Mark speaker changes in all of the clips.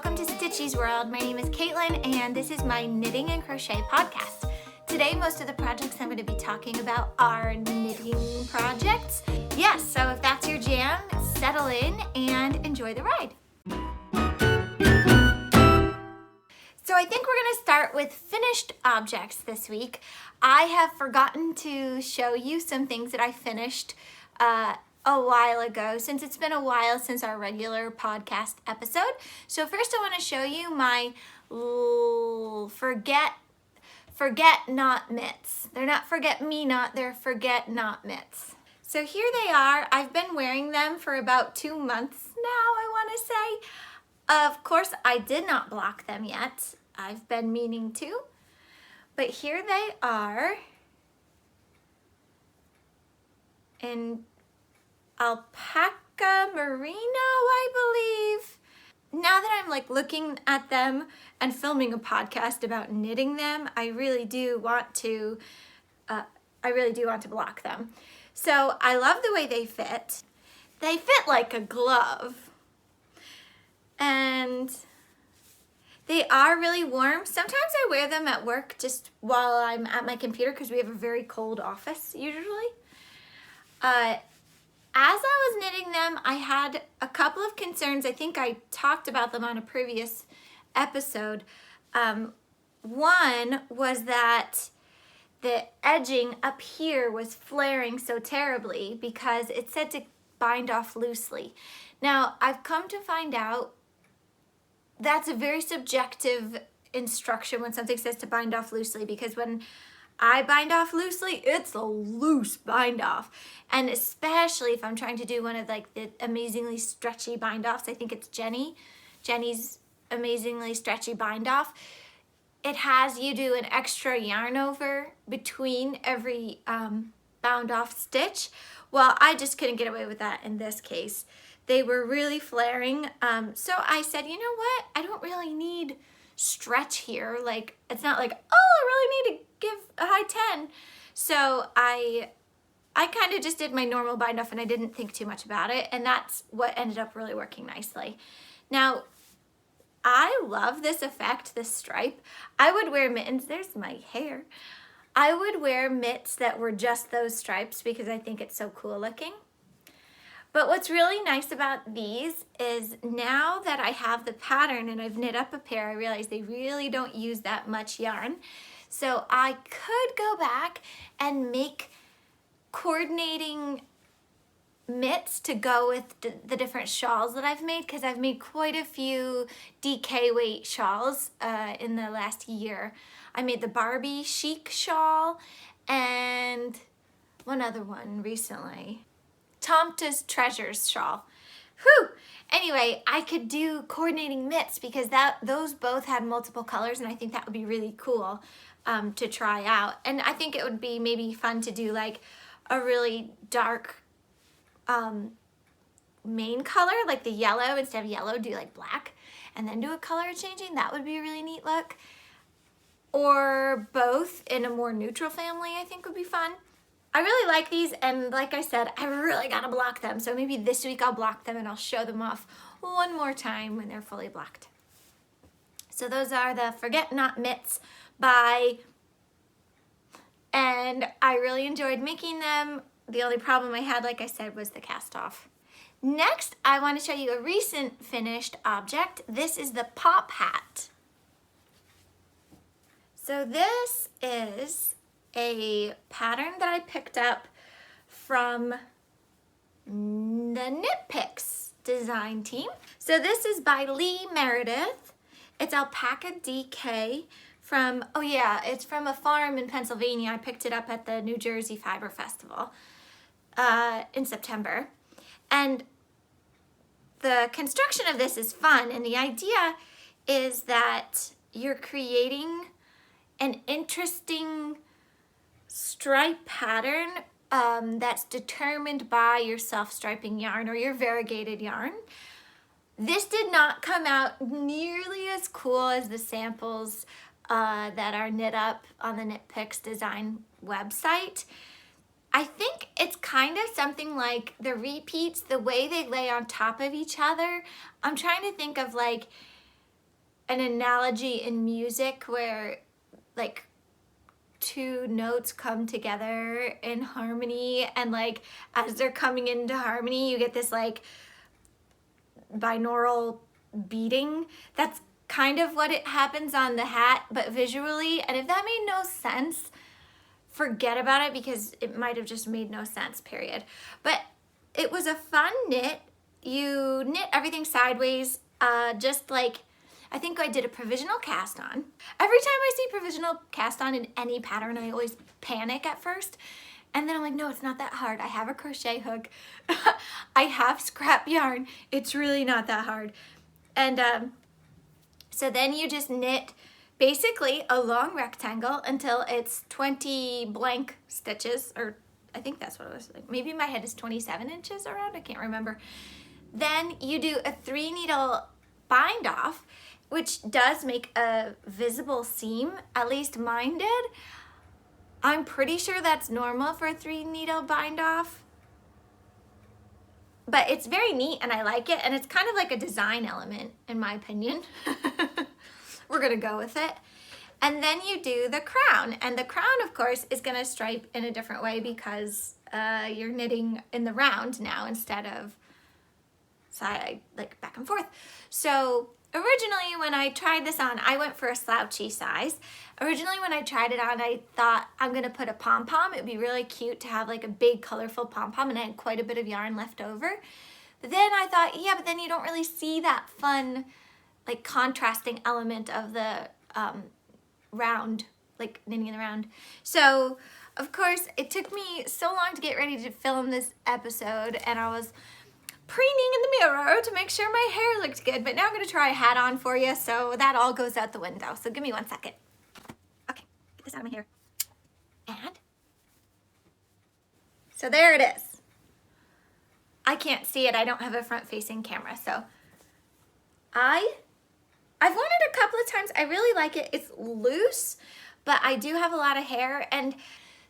Speaker 1: welcome to Stitchy's World. My name is Caitlin and this is my knitting and crochet podcast. Today, most of the projects I'm going to be talking about are knitting projects. Yes, so if that's your jam, settle in and enjoy the ride. So I think we're going to start with finished objects this week. I have forgotten to show you some things that I finished a while ago, since it's been a while since our regular podcast episode. So first I want to show you my forget not mitts. They're not forget me not, they're forget not mitts. So here they are. I've been wearing them for about 2 months now, I want to say. Of course, I did not block them yet. I've been meaning to. But here they are in alpaca merino, I believe. Now that I'm like looking at them and filming a podcast about knitting them, I really do want to block them. So I love the way they fit. They fit like a glove. And they are really warm. Sometimes I wear them at work just while I'm at my computer because we have a very cold office usually. As I was knitting them, I had a couple of concerns. I think I talked about them on a previous episode. One was that the edging up here was flaring so terribly because it said to bind off loosely. Now, I've come to find out that's a very subjective instruction when something says to bind off loosely, because when I bind off loosely, it's a loose bind off. And especially if I'm trying to do one of like the amazingly stretchy bind offs, I think it's Jenny's amazingly stretchy bind off. It has you do an extra yarn over between every bound off stitch. Well, I just couldn't get away with that in this case. They were really flaring. So I said, you know what? I don't really need stretch here. Like, it's not like, oh, I really need to give a high 10. So I kind of just did my normal bind off and I didn't think too much about it. And that's what ended up really working nicely. Now, I love this effect, this stripe. I would wear mittens. There's my hair. I would wear mitts that were just those stripes because I think it's so cool looking. But what's really nice about these is now that I have the pattern and I've knit up a pair, I realize they really don't use that much yarn. So I could go back and make coordinating mitts to go with the different shawls that I've made, because I've made quite a few DK weight shawls in the last year. I made the Barbie chic shawl and one other one recently. Tomta's Treasures shawl. Whew! Anyway, I could do coordinating mitts because those both had multiple colors, and I think that would be really cool to try out. And I think it would be maybe fun to do like a really dark main color, like the yellow. Instead of yellow, do like black, and then do a color changing. That would be a really neat look. Or both in a more neutral family, I think would be fun. I really like these, and like I said, I really gotta block them. So maybe this week I'll block them and I'll show them off one more time when they're fully blocked. So those are the Forget Not Mitts by, and I really enjoyed making them. The only problem I had, like I said, was the cast off. Next, I want to show you a recent finished object. This is the pop hat. So this is a pattern that I picked up from the Knit Picks design team. So this is by Lee Meredith. It's alpaca DK from, oh yeah, it's from a farm in Pennsylvania. I picked it up at the New Jersey Fiber Festival in September. And the construction of this is fun, and the idea is that you're creating an interesting stripe pattern that's determined by your self-striping yarn or your variegated yarn. This did not come out nearly as cool as the samples that are knit up on the Knit Picks design website. I think it's kind of something like the repeats, the way they lay on top of each other. I'm trying to think of like an analogy in music where like two notes come together in harmony, and like as they're coming into harmony you get this like binaural beating. That's kind of what it happens on the hat, but visually. And if that made no sense, forget about it, because it might have just made no sense, period. But it was a fun knit. You knit everything sideways, just like, I think I did a provisional cast on. Every time I see provisional cast on in any pattern, I always panic at first. And then I'm like, no, it's not that hard. I have a crochet hook. I have scrap yarn. It's really not that hard. And so then you just knit basically a long rectangle until it's 20 blank stitches, or I think that's what it was. Like, maybe my head is 27 inches around, I can't remember. Then you do a 3 needle bind off, which does make a visible seam, at least mine did. I'm pretty sure that's normal for a 3 needle bind off. But it's very neat and I like it, and it's kind of like a design element in my opinion. We're gonna go with it. And then you do the crown, and the crown of course is gonna stripe in a different way because you're knitting in the round now instead of side, like back and forth. So originally when I tried this on, I went for a slouchy size. Originally when I tried it on, I thought I'm gonna put a pom-pom. It'd be really cute to have like a big colorful pom-pom, and I had quite a bit of yarn left over. But then I thought, yeah, but then you don't really see that fun, like contrasting element of the round, like knitting in the round. So of course it took me so long to get ready to film this episode, and I was preening in the mirror to make sure my hair looked good, but now I'm gonna try a hat on for you, so that all goes out the window. So give me 1 second. Okay, get this out of my hair. And so there it is. I can't see it, I don't have a front facing camera, so I've worn it a couple of times. I really like it. It's loose, but I do have a lot of hair, and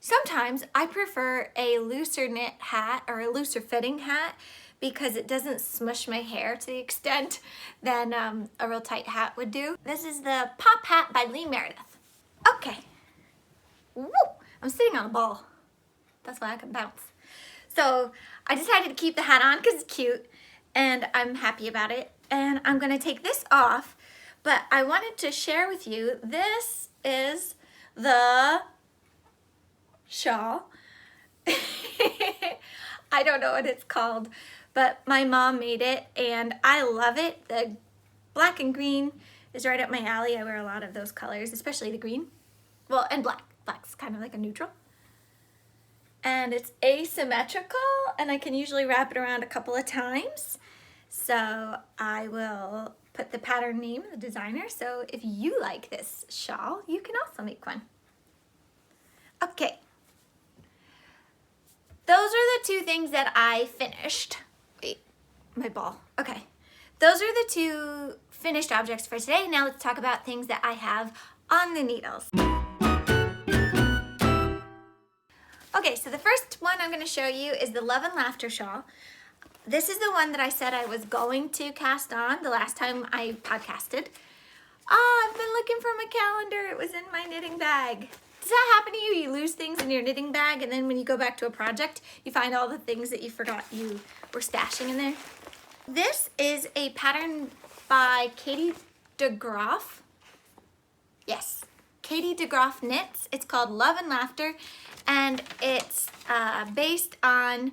Speaker 1: sometimes I prefer a looser knit hat or a looser fitting hat because it doesn't smush my hair to the extent than a real tight hat would do. This is the Pop Hat by Lee Meredith. Okay. Woo! I'm sitting on a ball. That's why I can bounce. So I decided to keep the hat on because it's cute and I'm happy about it. And I'm gonna take this off, but I wanted to share with you, this is the shawl. I don't know what it's called, but my mom made it and I love it. The black and green is right up my alley. I wear a lot of those colors, especially the green. Well, and black. Black's kind of like a neutral. And it's asymmetrical, and I can usually wrap it around a couple of times. So I will put the pattern name of the designer. So if you like this shawl, you can also make one. Okay. Those are the two things that I finished. Wait, my ball. Okay. Those are the two finished objects for today. Now let's talk about things that I have on the needles. Okay, so the first one I'm going to show you is the Love and Laughter shawl. This is the one that I said I was going to cast on the last time I podcasted. I've been looking for my calendar. It was in my knitting bag. Does that happen to you? You lose things in your knitting bag, and then when you go back to a project, you find all the things that you forgot you were stashing in there. This is a pattern by Katie DeGroff. Yes, Katie DeGroff Knits. It's called Love and Laughter, and it's based on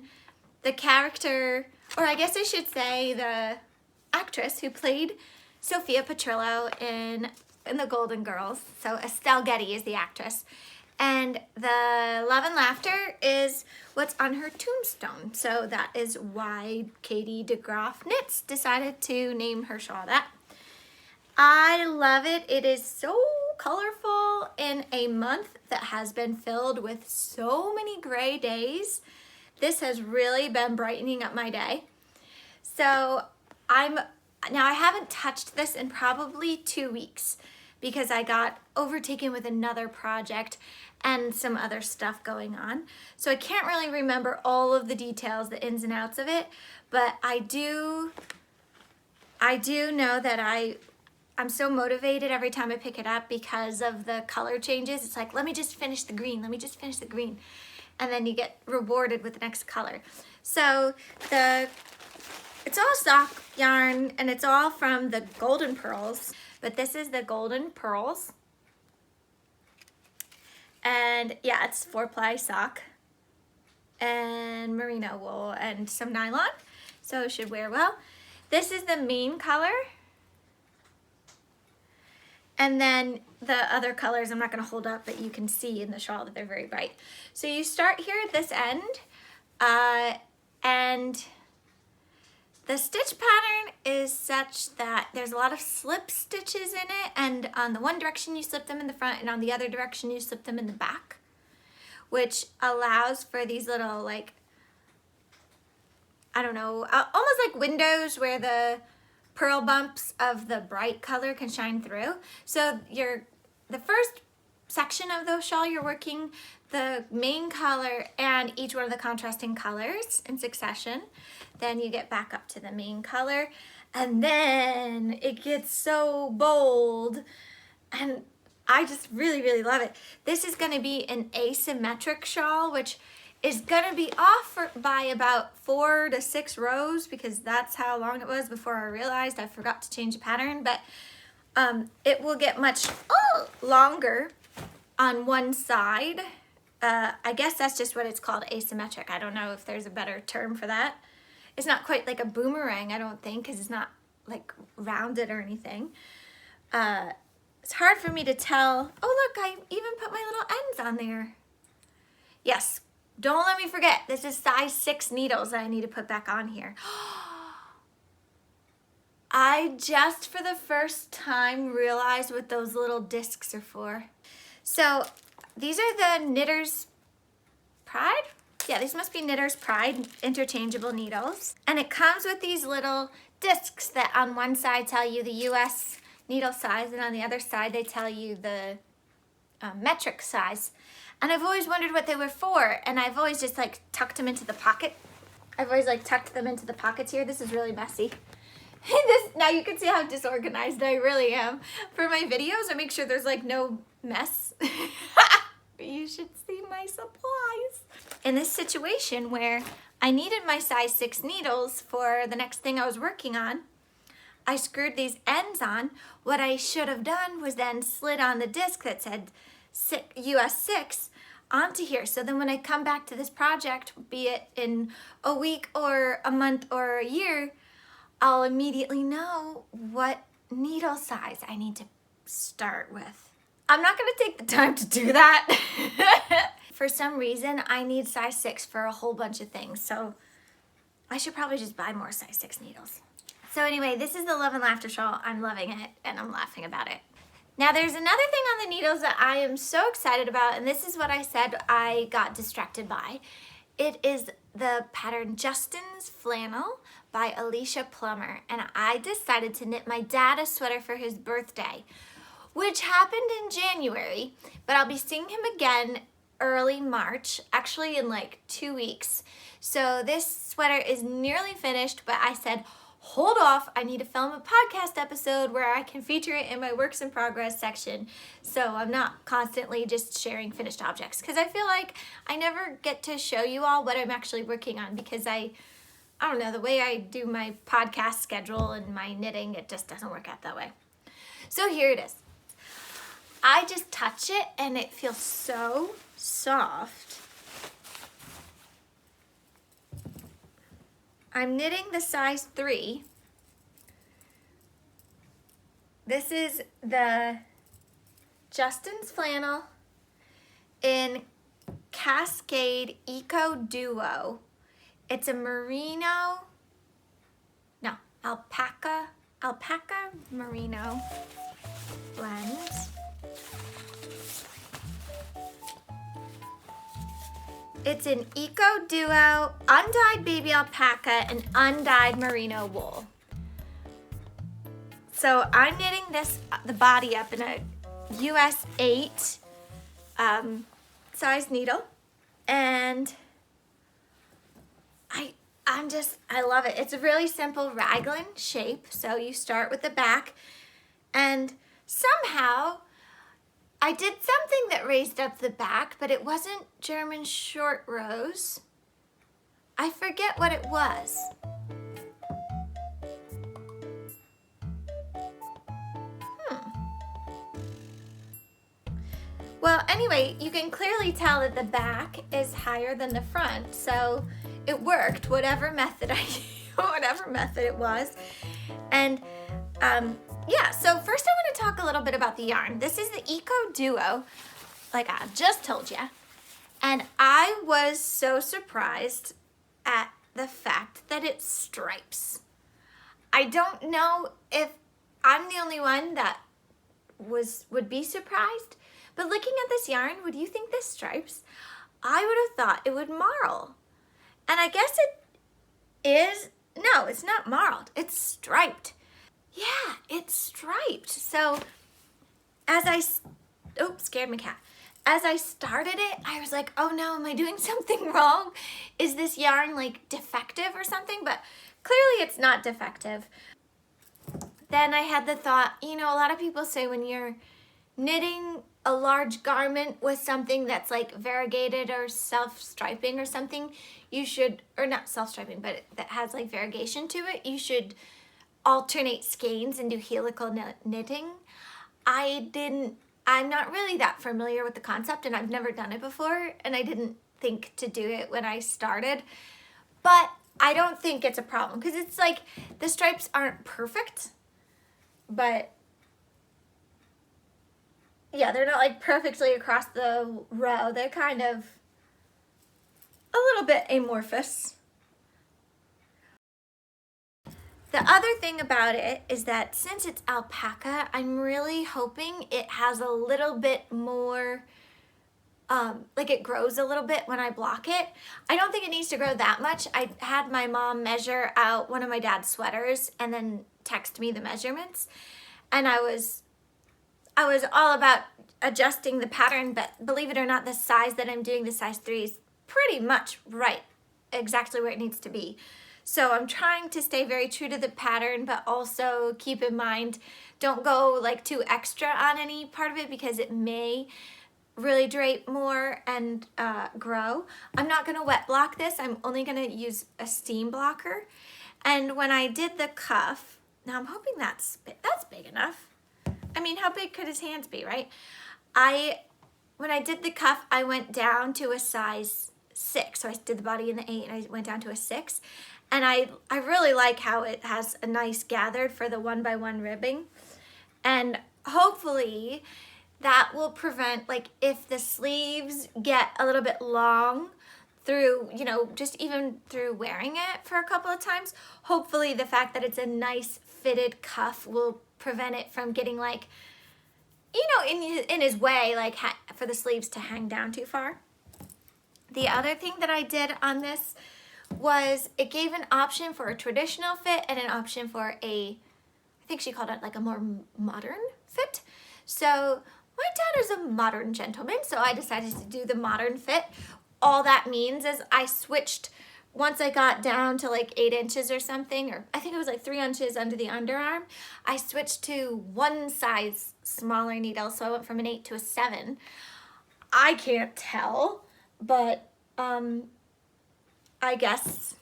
Speaker 1: the character, or I guess I should say the actress who played Sophia Petrillo in the Golden Girls. So Estelle Getty is the actress. And the Love and Laughter is what's on her tombstone. So that is why Katie DeGroff Knits decided to name her shawl that. I love it. It is so colorful in a month that has been filled with so many gray days. This has really been brightening up my day. So now I haven't touched this in probably 2 weeks because I got overtaken with another project and some other stuff going on. So I can't really remember all of the details, the ins and outs of it, but I do know that I I'm so motivated every time I pick it up because of the color changes. It's like, let me just finish the green. Let me just finish the green. And then you get rewarded with the next color. So it's all sock yarn and it's all from the Golden Pearls. But this is the Golden Pearls. And yeah, it's 4-ply sock and merino wool and some nylon. So it should wear well. This is the main color. And then the other colors I'm not going to hold up, but you can see in the shawl that they're very bright. So you start here at this end, and the stitch pattern is such that there's a lot of slip stitches in it, and on the one direction you slip them in the front, and on the other direction you slip them in the back, which allows for these little, like, I don't know, almost like windows where the pearl bumps of the bright color can shine through. So the first section of the shawl you're working the main color and each one of the contrasting colors in succession. Then you get back up to the main color, and then it gets so bold, and I just really love it. This is going to be an asymmetric shawl, which is going to be off by about 4 to 6 rows because that's how long it was before I realized I forgot to change the pattern. But it will get much longer on one side. I guess that's just what it's called, asymmetric. I don't know if there's a better term for that. It's not quite like a boomerang, I don't think, because it's not like rounded or anything. It's hard for me to tell. Oh look, I even put my little ends on there. Yes. Don't let me forget, this is size 6 needles that I need to put back on here. I just for the first time realized what those little discs are for. So these are the Knitter's Pride? Yeah, these must be Knitter's Pride interchangeable needles. And it comes with these little discs that on one side tell you the US needle size, and on the other side they tell you the metric size. And I've always wondered what they were for, and I've always just like tucked them into the pocket. I've always like tucked them into the pockets here. This is really messy. Now you can see how disorganized I really am. For my videos, I make sure there's like no mess. You should see my supplies. In this situation where I needed my size 6 needles for the next thing I was working on, I screwed these ends on. What I should have done was then slid on the disc that said US 6 onto here. So then when I come back to this project, be it in a week or a month or a year, I'll immediately know what needle size I need to start with. I'm not gonna take the time to do that. For some reason, I need size 6 for a whole bunch of things. So I should probably just buy more size 6 needles. So anyway, this is the Love and Laughter shawl. I'm loving it and I'm laughing about it. Now there's another thing on the needles that I am so excited about, and this is what I said I got distracted by. It is the pattern Justin's Flannel by Alicia Plummer, and I decided to knit my dad a sweater for his birthday, which happened in January, but I'll be seeing him again early March, actually in like 2 weeks. So this sweater is nearly finished, but I said, hold off, I need to film a podcast episode where I can feature it in my works in progress section, so I'm not constantly just sharing finished objects, because I feel like I never get to show you all what I'm actually working on, because I don't know, the way I do my podcast schedule and my knitting, it just doesn't work out that way. So here it is. I just touch it and it feels so soft. I'm knitting the size 3. This is the Justin's Flannel in Cascade Eco Duo. It's a alpaca merino blend. It's an Eco Duo, undyed baby alpaca, and undyed merino wool. So I'm knitting the body up in a US 8 size needle, and I love it. It's a really simple raglan shape. So you start with the back, And somehow I did something that raised up the back, but it wasn't German short rows. I forget what it was. Well, anyway, you can clearly tell that the back is higher than the front, so it worked, whatever method it was. And yeah, so first I want to talk a little bit about the yarn. This is the Eco Duo, like I just told you. And I was so surprised at the fact that it stripes. I don't know if I'm the only one that would be surprised, but looking at this yarn, would you think this stripes? I would have thought it would marl. And I guess it is, no, it's not marled, it's striped. Yeah, it's striped. So scared my cat. As I started it, I was like, oh no, am I doing something wrong? Is this yarn like defective or something? But clearly it's not defective. Then I had the thought, you know, a lot of people say when you're knitting a large garment with something that's like variegated or self-striping or something, you should, or not self-striping, but that has like variegation to it, you should alternate skeins and do helical knitting. I'm not really that familiar with the concept, and I've never done it before, and I didn't think to do it when I started, but I don't think it's a problem because it's like the stripes aren't perfect, but yeah, they're not like perfectly across the row. They're kind of a little bit amorphous. The other thing about it is that since it's alpaca, I'm really hoping it has a little bit more, like it grows a little bit when I block it. I don't think it needs to grow that much. I had my mom measure out one of my dad's sweaters and then text me the measurements. And I was all about adjusting the pattern, but believe it or not, the size that I'm doing, the size 3, is pretty much right, exactly where it needs to be. So I'm trying to stay very true to the pattern, but also keep in mind, don't go like too extra on any part of it because it may really drape more and grow. I'm not gonna wet block this. I'm only gonna use a steam blocker. And when I did the cuff, now I'm hoping that's big enough. I mean, how big could his hands be, right? When I did the cuff, I went down to a size 6. So I did the body in the 8 and I went down to a 6. And I really like how it has a nice gathered for the 1x1 ribbing. And hopefully that will prevent, like if the sleeves get a little bit long through, you know, just even through wearing it for a couple of times, hopefully the fact that it's a nice fitted cuff will prevent it from getting like, you know, in his way, like for the sleeves to hang down too far. The other thing that I did on this was it gave an option for a traditional fit and an option for I think she called it like a more modern fit. So my dad is a modern gentleman, so I decided to do the modern fit. All that means is I switched, once I got down to like 8 inches or something, or I think it was like 3 inches under the underarm, I switched to one size smaller needle, so I went from an 8 to a 7. I can't tell, but I guess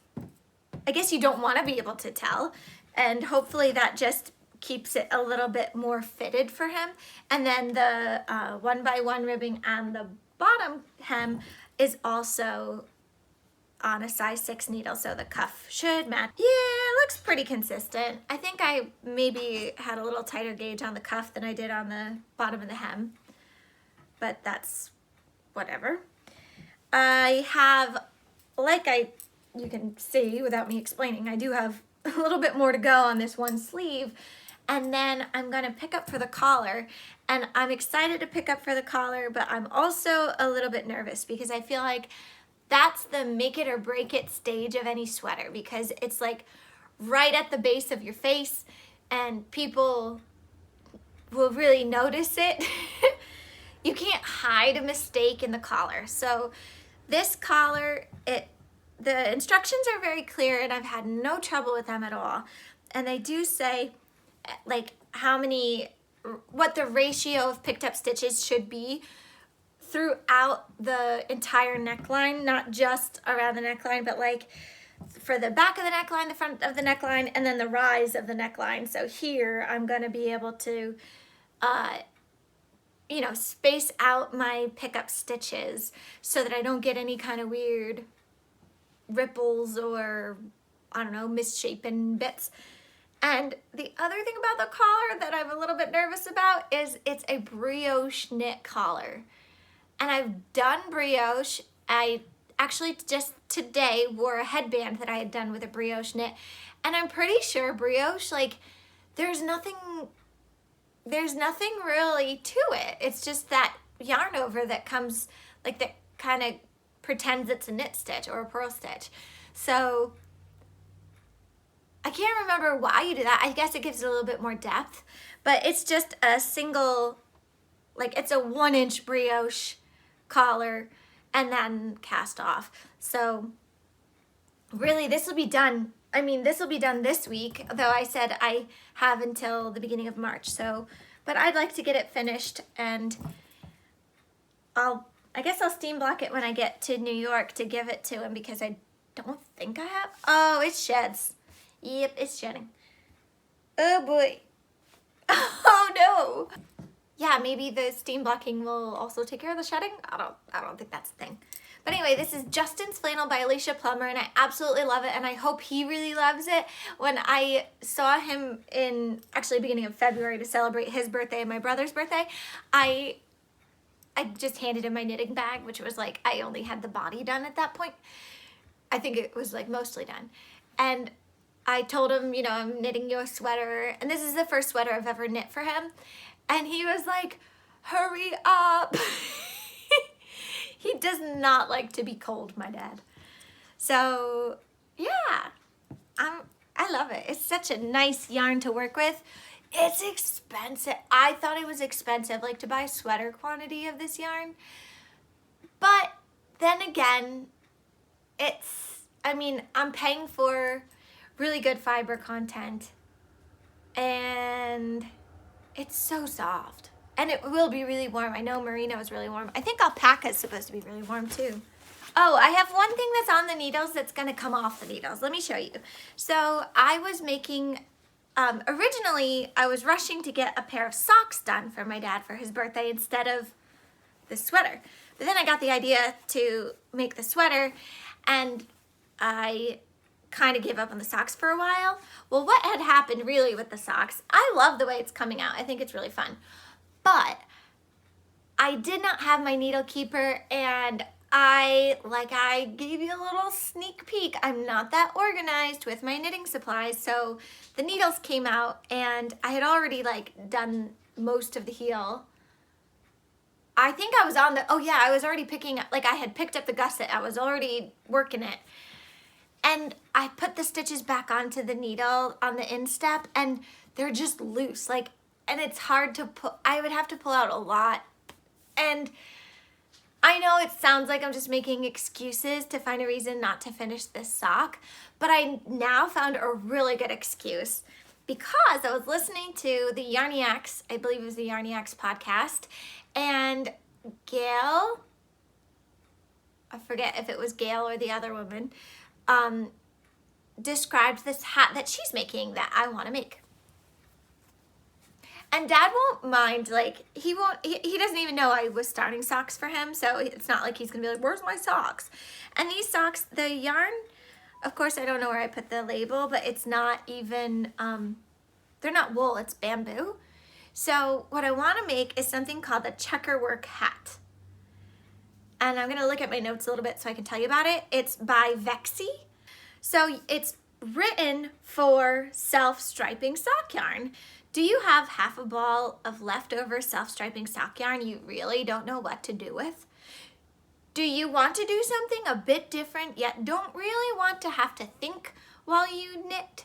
Speaker 1: you don't want to be able to tell, and hopefully that just keeps it a little bit more fitted for him. And then the 1x1 ribbing on the bottom hem is also on a size 6 needle, so the cuff should match. Yeah, it looks pretty consistent. I think I maybe had a little tighter gauge on the cuff than I did on the bottom of the hem, but that's whatever. I have, you can see without me explaining, I do have a little bit more to go on this one sleeve, and then I'm gonna pick up for the collar, and I'm excited to pick up for the collar, but I'm also a little bit nervous because I feel like that's the make it or break it stage of any sweater, because it's like right at the base of your face and people will really notice it. You can't hide a mistake in the collar. So this collar, the instructions are very clear and I've had no trouble with them at all. And they do say like how many what the ratio of picked up stitches should be throughout the entire neckline, not just around the neckline, but like for the back of the neckline, the front of the neckline, and then the rise of the neckline. So here I'm going to be able to, you know, space out my pickup stitches so that I don't get any kind of weird ripples or, I don't know, misshapen bits. And the other thing about the collar that I'm a little bit nervous about is it's a brioche knit collar. And I've done brioche. I actually just today wore a headband that I had done with a brioche knit. And I'm pretty sure brioche, like, there's nothing really to it. It's just that yarn over that comes, like, that kind of pretends it's a knit stitch or a purl stitch. So I can't remember why you do that. I guess it gives it a little bit more depth, but it's just a single, like, it's a 1-inch brioche collar and then cast off. So really this will be done. I mean, this will be done this week, though I said I have until the beginning of March. So, but I'd like to get it finished, and I guess I'll steam block it when I get to New York to give it to him, because I don't think I have. Oh, it sheds. Yep, it's shedding. Oh boy. Oh no. Yeah, maybe the steam blocking will also take care of the shedding. I don't think that's the thing. But anyway, this is Justin's Flannel by Alicia Plummer, and I absolutely love it, and I hope he really loves it. When I saw him in, actually, beginning of February to celebrate his birthday and my brother's birthday, I just handed him my knitting bag, which was like, I only had the body done at that point. I think it was like mostly done. And I told him, you know, I'm knitting you a sweater, and this is the first sweater I've ever knit for him. And he was like, hurry up. He does not like to be cold, my dad. So yeah, I love it. It's such a nice yarn to work with. It's expensive. I thought it was expensive, like to buy a sweater quantity of this yarn. But then again, I mean, I'm paying for really good fiber content, and it's so soft. And it will be really warm. I know merino is really warm. I think alpaca is supposed to be really warm too. Oh, I have one thing that's on the needles that's gonna come off the needles. Let me show you. So I was making, originally I was rushing to get a pair of socks done for my dad for his birthday instead of the sweater. But then I got the idea to make the sweater, and I kind of gave up on the socks for a while. Well, what had happened really with the socks, I love the way it's coming out. I think it's really fun. But I did not have my needle keeper, and I gave you a little sneak peek. I'm not that organized with my knitting supplies, so the needles came out, and I had already like done most of the heel. I think I was on the, oh yeah, I was already picking, like I had picked up the gusset. I was already working it. And I put the stitches back onto the needle on the instep, and they're just loose, like, and it's hard to put, I would have to pull out a lot. And I know it sounds like I'm just making excuses to find a reason not to finish this sock, but I now found a really good excuse, because I was listening to the Yarniacs, I believe it was the Yarniacs podcast, and Gail, I forget if it was Gail or the other woman, described this hat that she's making that I want to make. And Dad won't mind, like, he doesn't even know I was starting socks for him, so it's not like he's gonna be like, where's my socks? And these socks, the yarn, of course I don't know where I put the label, but it's not even, they're not wool, it's bamboo. So what I want to make is something called the Checkerwork Hat. And I'm gonna look at my notes a little bit so I can tell you about it. It's by Vexy. So it's written for self-striping sock yarn. Do you have half a ball of leftover self-striping sock yarn you really don't know what to do with? Do you want to do something a bit different yet don't really want to have to think while you knit?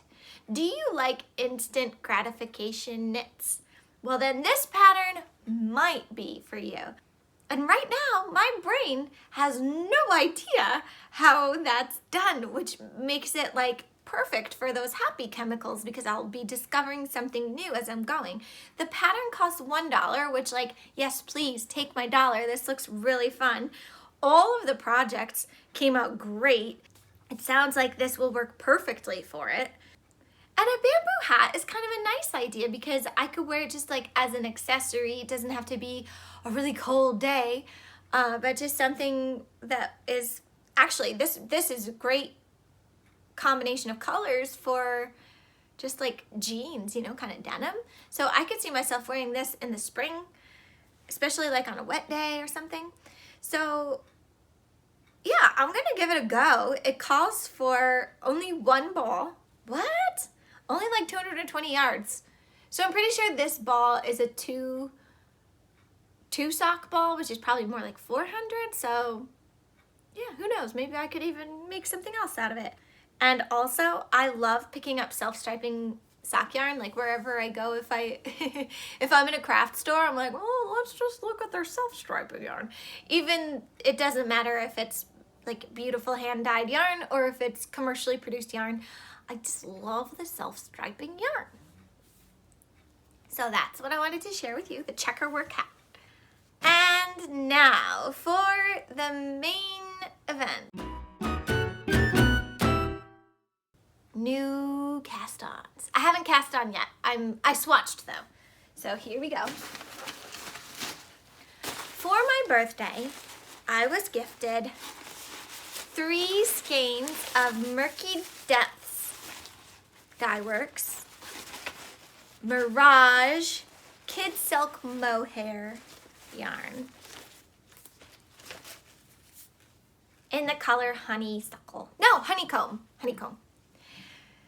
Speaker 1: Do you like instant gratification knits? Well, then this pattern might be for you. And right now, my brain has no idea how that's done, which makes it like perfect for those happy chemicals because I'll be discovering something new as I'm going. The pattern costs $1, which, like, yes, please take my dollar. This looks really fun. All of the projects came out great. It sounds like this will work perfectly for it. And a bamboo hat is kind of a nice idea because I could wear it just like as an accessory. It doesn't have to be a really cold day, but just something that is, actually, this is a great combination of colors for just like jeans, you know, kind of denim. So I could see myself wearing this in the spring, especially like on a wet day or something. So yeah, I'm gonna give it a go. It calls for only one ball. What? Only like 220 yards. So I'm pretty sure this ball is a two sock ball, which is probably more like 400. So yeah, who knows? Maybe I could even make something else out of it. And also, I love picking up self-striping sock yarn, like wherever I go. If I'm in a craft store, I'm like, oh, let's just look at their self-striping yarn. Even, it doesn't matter if it's like beautiful hand-dyed yarn or if it's commercially produced yarn. I just love the self-striping yarn. So that's what I wanted to share with you, the Checkerwork Hat. And now for the main event. New cast-ons. I haven't cast on yet. I swatched though. So here we go. For my birthday, I was gifted 3 skeins of Murky Depths Dyeworks Mirage Kid Silk Mohair yarn in the color Honeysuckle. No, Honeycomb.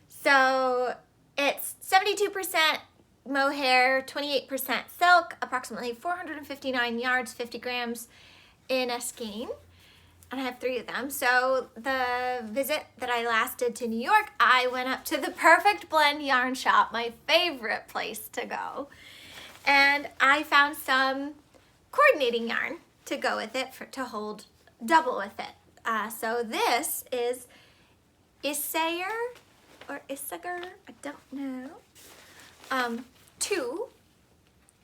Speaker 1: So it's 72% mohair, 28% silk, approximately 459 yards, 50 grams in a skein. And I have 3 of them. So the visit that I last did to New York, I went up to the Perfect Blend yarn shop, my favorite place to go. And I found some coordinating yarn to go with it, to hold double with it. So this is Isager or Isager, I don't know. 2.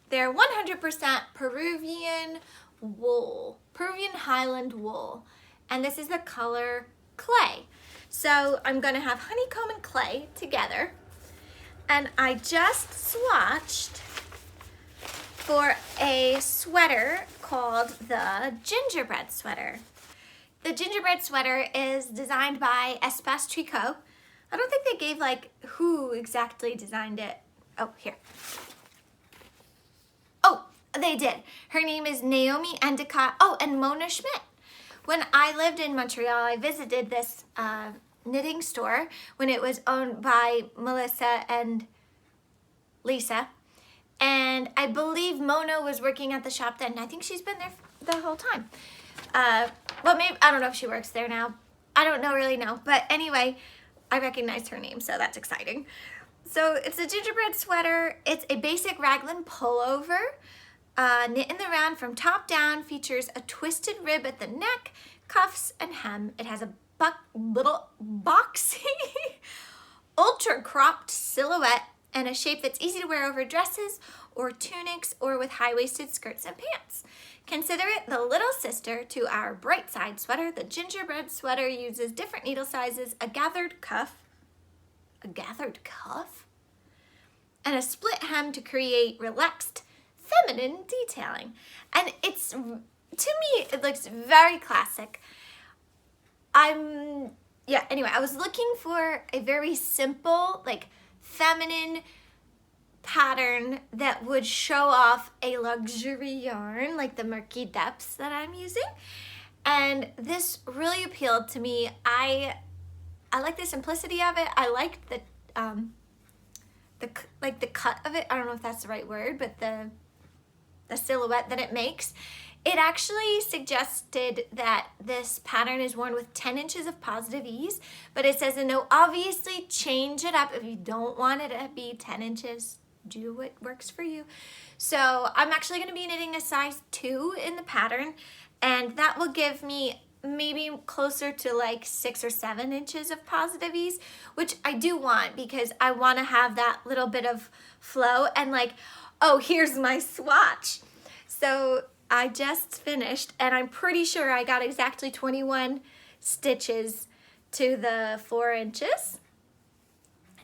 Speaker 1: They're 100% Peruvian wool, Peruvian Highland wool. And this is the color Clay. So I'm gonna have honeycomb and clay together. And I just swatched for a sweater called the Gingerbread Sweater. The Gingerbread Sweater is designed by Espace Tricot. I don't think they gave like who exactly designed it. Oh, here. Oh, they did. Her name is Naomi Endicott. Oh, and Mona Schmidt. When I lived in Montreal, I visited this knitting store when it was owned by Melissa and Lisa. And I believe Mona was working at the shop then. I think she's been there the whole time. Well, maybe, I don't know if she works there now. I don't really know. But anyway, I recognized her name, so that's exciting. So it's a gingerbread sweater. It's a basic raglan pullover, knit in the round from top down, features a twisted rib at the neck, cuffs, and hem. It has a little boxy, ultra cropped silhouette and a shape that's easy to wear over dresses or tunics or with high-waisted skirts and pants. Consider it the little sister to our bright side sweater. The gingerbread sweater uses different needle sizes, a gathered cuff, and a split hem to create relaxed, feminine detailing. And it's, to me, it looks very classic. Anyway, I was looking for a very simple, like, feminine pattern that would show off a luxury yarn, like the Murky Depths that I'm using. And this really appealed to me. I like the simplicity of it. I liked the cut of it. I don't know if that's the right word, but the silhouette that it makes. It actually suggested that this pattern is worn with 10 inches of positive ease, but it says, no, obviously change it up if you don't want it to be 10 inches. Do what works for you. So I'm actually going to be knitting a size 2 in the pattern, and that will give me maybe closer to like 6 or 7 inches of positive ease, which I do want because I want to have that little bit of flow and like, oh, here's my swatch. So I just finished and I'm pretty sure I got exactly 21 stitches to the 4 inches.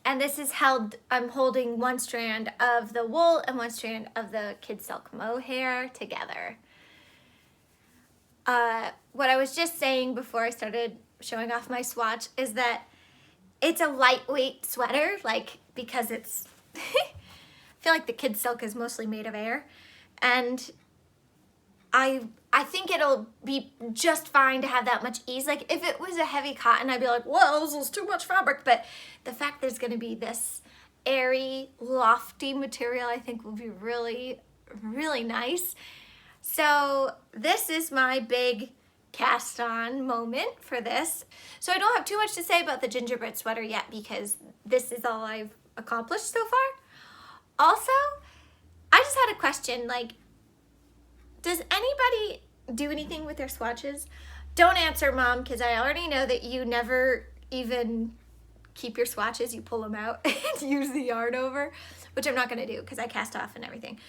Speaker 1: And this is held, I'm holding one strand of the wool and one strand of the kid silk mohair together. What I was just saying before I started showing off my swatch is that it's a lightweight sweater, like, because it's, I feel like the kid silk is mostly made of air. And I think it'll be just fine to have that much ease. Like if it was a heavy cotton, I'd be like, whoa, this is too much fabric. But the fact there's gonna be this airy, lofty material, I think will be really, really nice. So this is my big cast on moment for this. So I don't have too much to say about the gingerbread sweater yet because this is all I've accomplished so far. Also, I just had a question, like, does anybody do anything with their swatches? Don't answer, Mom, because I already know that you never even keep your swatches. You pull them out and use the yarn over, which I'm not going to do because I cast off and everything.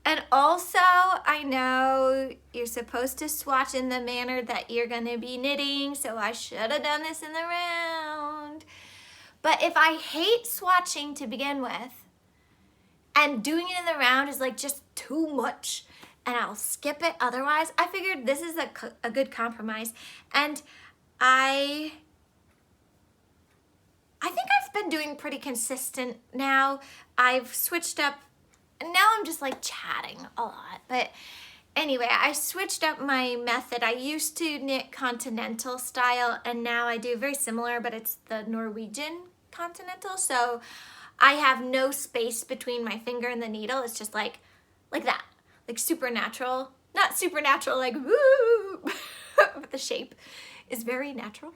Speaker 1: And also, I know you're supposed to swatch in the manner that you're going to be knitting, so I should have done this in the round. But if I hate swatching to begin with, and doing it in the round is like just too much, and I'll skip it otherwise, I figured this is a good compromise. And I think I've been doing pretty consistent now. I've switched up, and now I'm just like chatting a lot. But anyway, I switched up my method. I used to knit continental style, and now I do very similar, but it's the Norwegian continental. So I have no space between my finger and the needle. It's just like that, like supernatural. Not supernatural like woo, but the shape is very natural,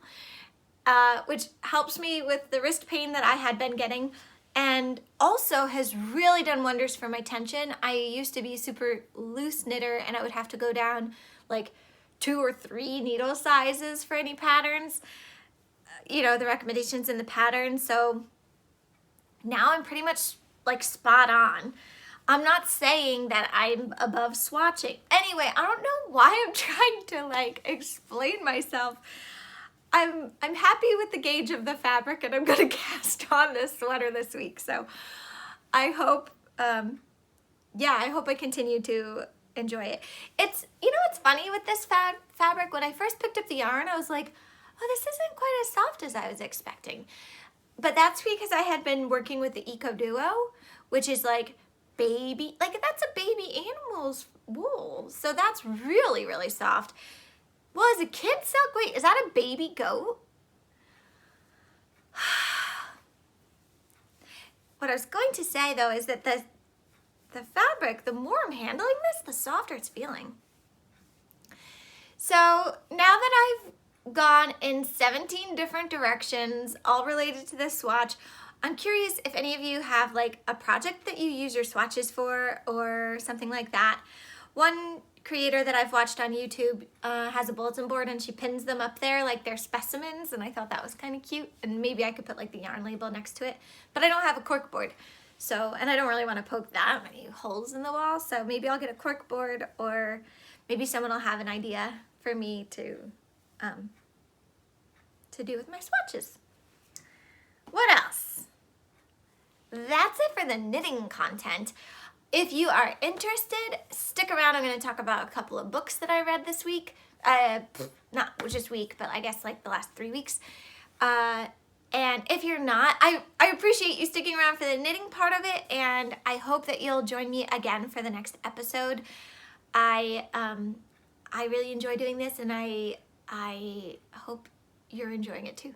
Speaker 1: which helps me with the wrist pain that I had been getting, and also has really done wonders for my tension. I used to be a super loose knitter, and I would have to go down like 2 or 3 needle sizes for any patterns, you know, the recommendations in the pattern. So now I'm pretty much like spot on. I'm not saying that I'm above swatching. Anyway, I don't know why I'm trying to like explain myself. I'm happy with the gauge of the fabric, and I'm gonna cast on this sweater this week. So I hope, I hope I continue to enjoy it. It's, you know what's funny with this fabric? When I first picked up the yarn, I was like, oh, this isn't quite as soft as I was expecting. But that's because I had been working with the Eco Duo, which is like baby, like that's a baby animal's wool. So that's really, really soft. Well, is a kid silk? Wait, is that a baby goat? What I was going to say though is that the fabric, the more I'm handling this, the softer it's feeling. So now that I've gone in 17 different directions, all related to this swatch, I'm curious if any of you have like a project that you use your swatches for or something like that. One creator that I've watched on YouTube has a bulletin board, and she pins them up there like they're specimens, and I thought that was kind of cute, and maybe I could put like the yarn label next to it, but I don't have a cork board. So, and I don't really want to poke that many holes in the wall, so maybe I'll get a cork board, or maybe someone will have an idea for me to do with my swatches. What else? That's it for the knitting content. If you are interested, stick around. I'm going to talk about a couple of books that I read this week. Not just week, but I guess like the last 3 weeks. And if you're not, I appreciate you sticking around for the knitting part of it, and I hope that you'll join me again for the next episode. I really enjoy doing this, and I hope you're enjoying it too.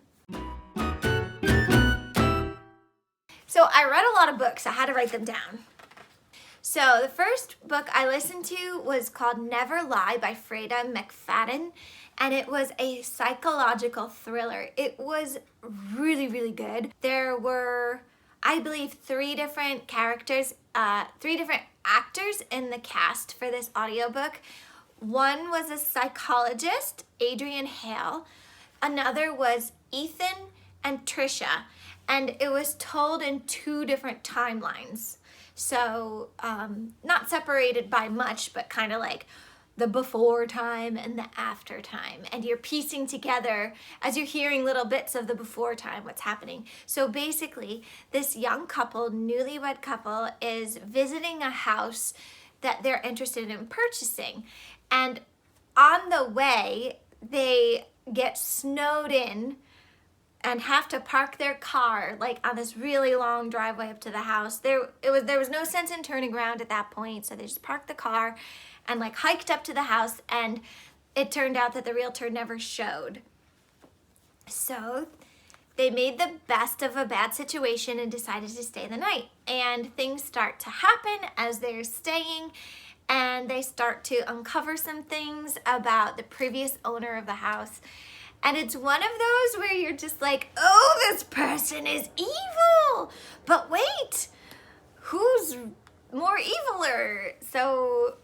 Speaker 1: So I read a lot of books. I had to write them down. So the first book I listened to was called Never Lie by Freda McFadden, and it was a psychological thriller. It was really, really good. There were, I believe, 3 different characters, 3 different actors in the cast for this audiobook. One was a psychologist, Adrian Hale. Another was Ethan and Trisha. And it was told in 2 different timelines. So not separated by much, but kind of like the before time and the after time. And you're piecing together, as you're hearing little bits of the before time, what's happening. So basically, this young couple, newlywed couple, is visiting a house that they're interested in purchasing. And on the way, they get snowed in and have to park their car like on this really long driveway up to the house. There was no sense in turning around at that point, so they just parked the car and like hiked up to the house, and it turned out that the realtor never showed. So they made the best of a bad situation and decided to stay the night. And things start to happen as they're staying, and they start to uncover some things about the previous owner of the house. And it's one of those where you're just like, oh, this person is evil. But wait, who's more eviler? So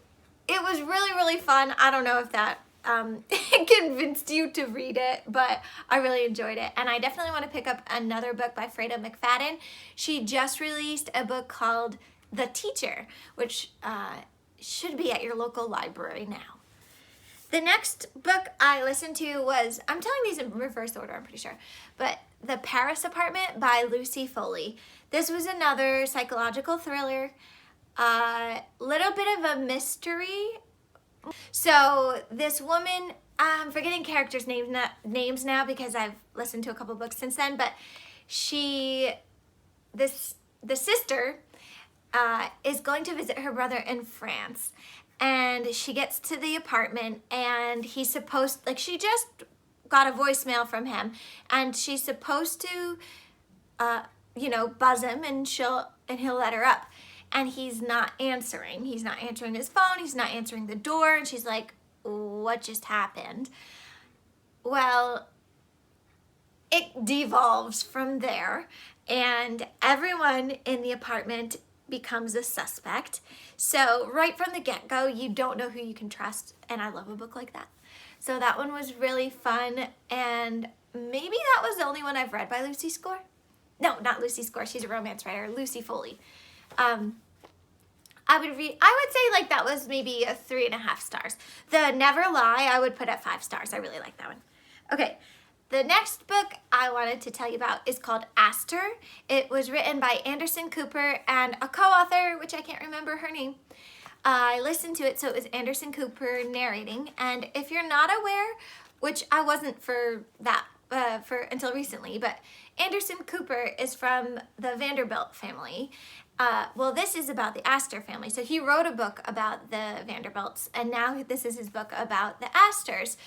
Speaker 1: it was really, really fun. I don't know if that convinced you to read it, but I really enjoyed it. And I definitely want to pick up another book by Freda McFadden. She just released a book called The Teacher, which should be at your local library now. The next book I listened to was, I'm telling these in reverse order, I'm pretty sure, but The Paris Apartment by Lucy Foley. This was another psychological thriller, little bit of a mystery. So this woman, I'm forgetting characters' names now because I've listened to a couple books since then, but the sister is going to visit her brother in France. And she gets to the apartment, and he's supposed, like, she just got a voicemail from him, and she's supposed to, buzz him, and he'll let her up. And he's not answering. He's not answering his phone. He's not answering the door. And she's like, what just happened? Well, it devolves from there, and everyone in the apartment becomes a suspect. So right from the get-go, you don't know who you can trust, and I love a book like that. So that one was really fun, and maybe that was the only one I've read by Lucy Score. No, not Lucy Score, she's a romance writer, Lucy Foley. I would say like that was maybe a 3.5 stars. The Never Lie, I would put at 5 stars. I really like that one. Okay. The next book I wanted to tell you about is called Astor. It was written by Anderson Cooper and a co-author, which I can't remember her name. I listened to it, so it was Anderson Cooper narrating. And if you're not aware, which I wasn't for until recently, but Anderson Cooper is from the Vanderbilt family. Well, this is about the Astor family. So he wrote a book about the Vanderbilts, and now this is his book about the Astors,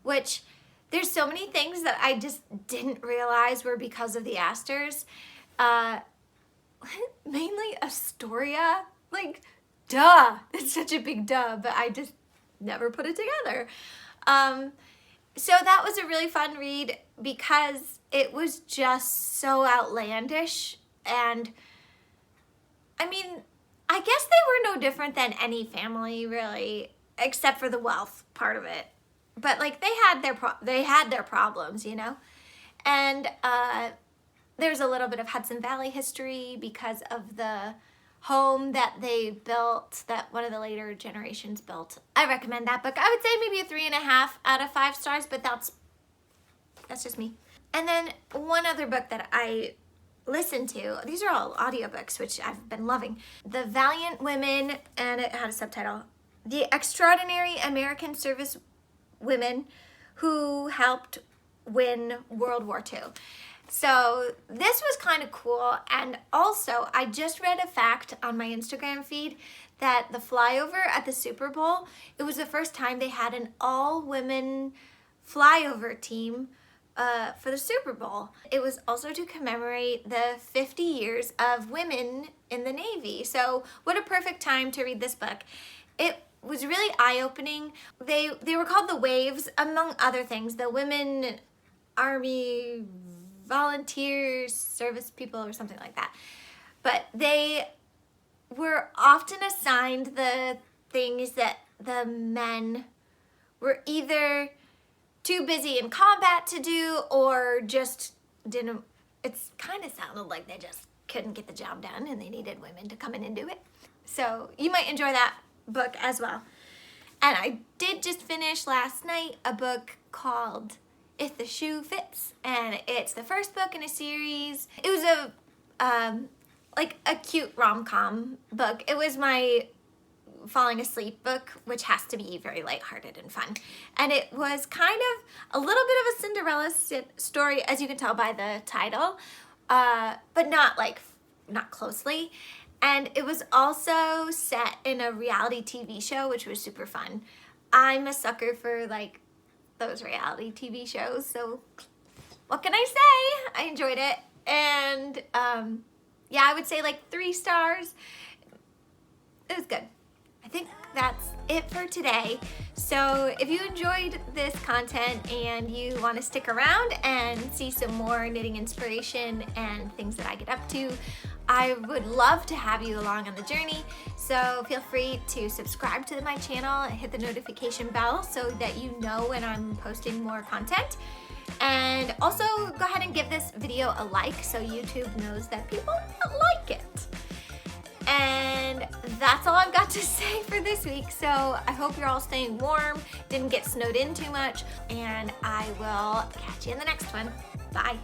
Speaker 1: which there's so many things that I just didn't realize were because of the Astors. Mainly Astoria. Like, duh. It's such a big duh, but I just never put it together. So that was a really fun read because it was just so outlandish. And, I mean, I guess they were no different than any family, really, except for the wealth part of it. But like they had their problems, you know, and there's a little bit of Hudson Valley history because of the home that they built, that one of the later generations built. I recommend that book. I would say maybe a 3.5 out of 5 stars, but that's just me. And then one other book that I listened to, these are all audiobooks, which I've been loving. The Valliant Women, and it had a subtitle, The Extraordinary American Service Women Who Helped Win World War II. So this was kind of cool, and also I just read a fact on my Instagram feed that the flyover at the Super Bowl, it was the first time they had an all-women flyover team for the Super Bowl. It was also to commemorate the 50 years of women in the Navy. So what a perfect time to read this book. It was really eye-opening. They were called the Waves, among other things, the Women Army Volunteers Service People or something like that. But they were often assigned the things that the men were either too busy in combat to do or just didn't, it's kind of sounded like they just couldn't get the job done and they needed women to come in and do it. So you might enjoy that book as well. And I did just finish last night a book called If the Shoe Fits, and it's the first book in a series. It was like a cute rom-com book. It was my falling asleep book, which has to be very lighthearted and fun. And it was kind of a little bit of a Cinderella story, as you can tell by the title, but not closely. And it was also set in a reality TV show, which was super fun. I'm a sucker for like those reality TV shows, so what can I say? I enjoyed it. And yeah, I would say like 3 stars. It was good. I think that's it for today. So if you enjoyed this content and you want to stick around and see some more knitting inspiration and things that I get up to, I would love to have you along on the journey. So feel free to subscribe to my channel and hit the notification bell so that you know when I'm posting more content. And also go ahead and give this video a like so YouTube knows that people like it. And that's all I've got to say for this week. So I hope you're all staying warm, didn't get snowed in too much, and I will catch you in the next one. Bye.